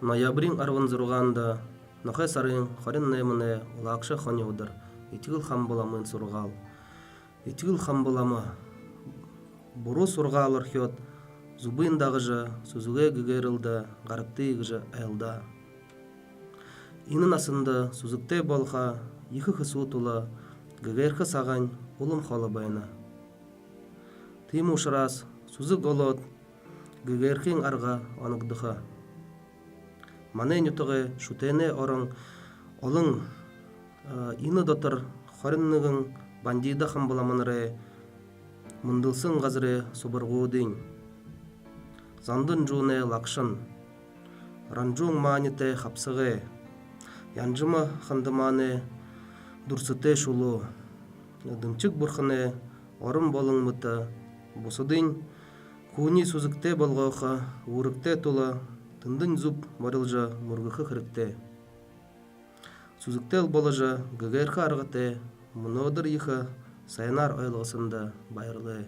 Ноябрин арвын зурганда, нохе сарын хорин неміне улақшы хонеудыр, итгіл хам боламын сургал. Итгіл хам болама, буру сургалыр хет, зубындағыжы сүзуге гігерілді, ғарыпты егіжі әлда. Инын асынды сүзікте болха, екі хысу тұлы, гігерхі саған улым холы байына. Тим ушырас, сүзік олот, гігерхин арға анықдыха. Мане нютығы шутене орын олың ины дотыр хориннығын бандида хам боламыныры мұндылсын ғазыры субырғудың. Зандын жуне лақшын, ранжуң маните хапсығы, янжыма хандыманы дұрсыте шулу, дымчык бұрхыны орын болың мұты, бұсыдың куни сүзікте болғауға урыкте тұлы, тындың зуб морылжа мұргықы қырыкте. Сүзіктел болыжа гігерхі арғыте, мұнодыр иқы сайынар ойлғысында байырлы.